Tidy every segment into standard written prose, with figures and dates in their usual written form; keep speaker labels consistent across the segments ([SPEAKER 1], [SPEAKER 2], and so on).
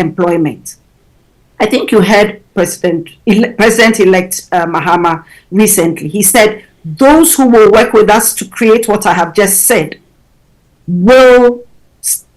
[SPEAKER 1] employment. I think you heard President-elect Mahama recently. He said, those who will work with us to create what I have just said will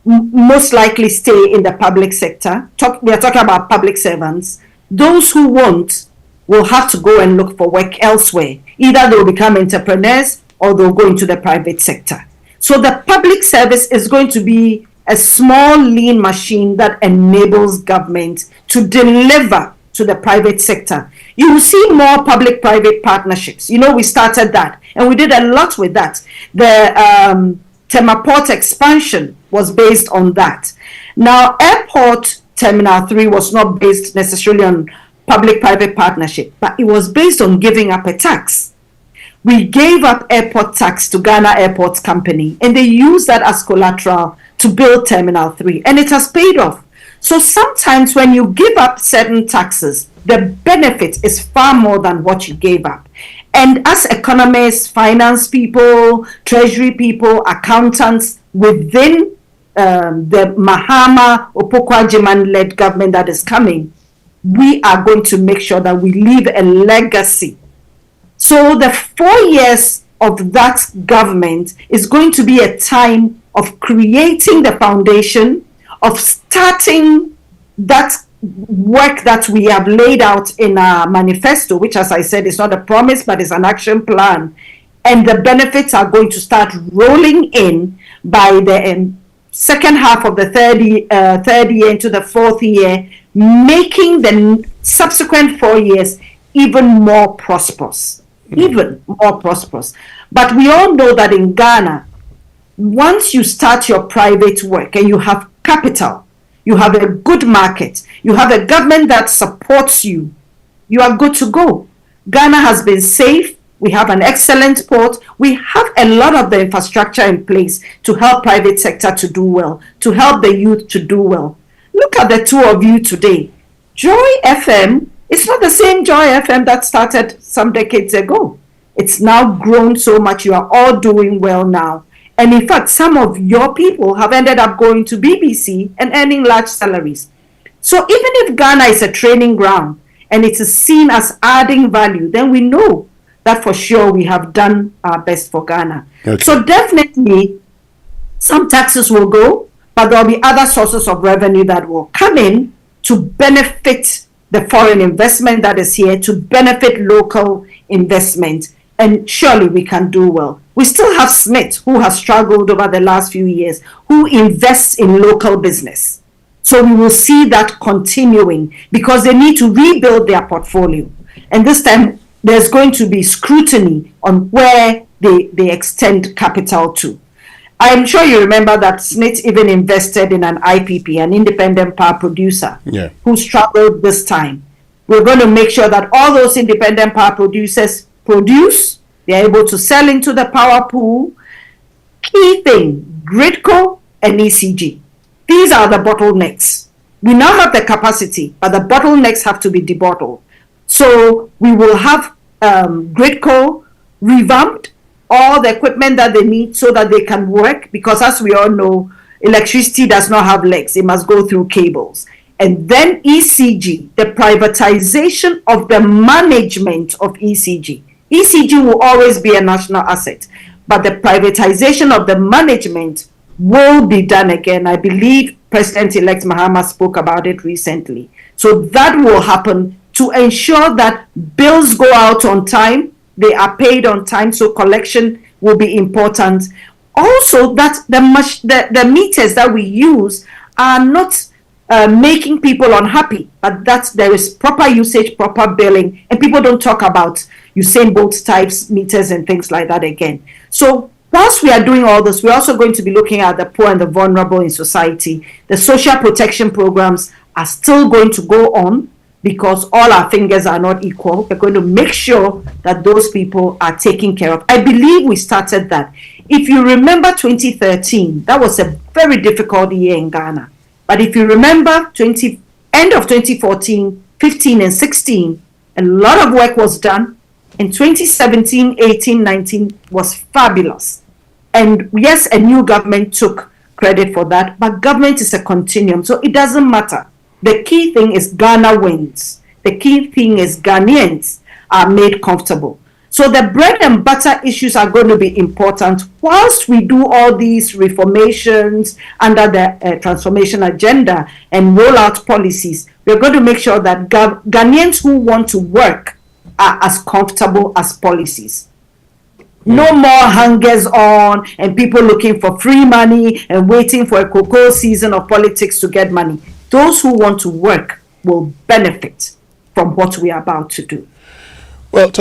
[SPEAKER 1] most likely stay in the public sector. We are talking about public servants. Those who won't will have to go and look for work elsewhere. Either they'll become entrepreneurs or they'll go into the private sector. So the public service is going to be a small, lean machine that enables government to deliver to the private sector. You will see more public-private partnerships. We started that, and we did a lot with that. The Tema Port expansion was based on that. Now, Airport Terminal 3 was not based necessarily on public-private partnership, but it was based on giving up a tax. We gave up airport tax to Ghana Airports Company, and they used that as collateral to build Terminal 3, and it has paid off. So sometimes when you give up certain taxes, the benefit is far more than what you gave up. And as economists, finance people, treasury people, accountants within the Mahama Opoku-Agyeman-led government that is coming, we are going to make sure that we leave a legacy. So the 4 years of that government is going to be a time of creating the foundation, of starting that work that we have laid out in our manifesto, which, as I said, is not a promise, but is an action plan. And the benefits are going to start rolling in by the second half of the third year into the fourth year, making the subsequent 4 years even more prosperous. But we all know that in Ghana, once you start your private work and you have capital, you have a good market, you have a government that supports you, you are good to go. Ghana has been safe. We have an excellent port. We have a lot of the infrastructure in place to help private sector to do well, to help the youth to do well. Look at the two of you today. Joy FM is not the same Joy FM that started some decades ago. It's now grown so much. You are all doing well now. And in fact, some of your people have ended up going to BBC and earning large salaries. So even if Ghana is a training ground and it is seen as adding value, then we know that for sure we have done our best for Ghana. Okay. So definitely some taxes will go, but there will be other sources of revenue that will come in to benefit the foreign investment that is here, to benefit local investment. And surely we can do well. We still have Smith, who has struggled over the last few years, who invests in local business. So we will see that continuing because they need to rebuild their portfolio. And this time, there's going to be scrutiny on where they extend capital to. I'm sure you remember that Smith even invested in an IPP, an independent power producer, who struggled this time. We're going to make sure that all those independent power producers produce, they're able to sell into the power pool. Key thing, Gridco and ECG. These are the bottlenecks. We now have the capacity, but the bottlenecks have to be debottled. So we will have Gridco revamped, all the equipment that they need so that they can work, because as we all know, electricity does not have legs. It must go through cables. And then ECG, the privatization of the management of ECG. ECG will always be a national asset, but the privatization of the management will be done again. I believe President-elect Mahama spoke about it recently. So that will happen to ensure that bills go out on time, they are paid on time, so collection will be important. Also, that the meters that we use are not making people unhappy, but that there is proper usage, proper billing, and people don't talk about Usain Bolt types meters and things like that again. So whilst we are doing all this, we're also going to be looking at the poor and the vulnerable in society. The social protection programs are still going to go on because all our fingers are not equal. We're going to make sure that those people are taken care of. I believe we started that. If you remember 2013, that was a very difficult year in Ghana. But if you remember end of 2014, 15 and 16, a lot of work was done. In 2017, 18, 19 was fabulous. And yes, a new government took credit for that, but government is a continuum. So it doesn't matter The key thing is Ghana wins. The key thing is Ghanaians are made comfortable. So the bread and butter issues are going to be important whilst we do all these reformations under the transformation agenda and roll out policies. We're going to make sure that Ghanaians who want to work are as comfortable as policies. No more hangers on and people looking for free money and waiting for a cocoa season of politics to get money. Those who want to work will benefit from what we are about to do.
[SPEAKER 2] Well,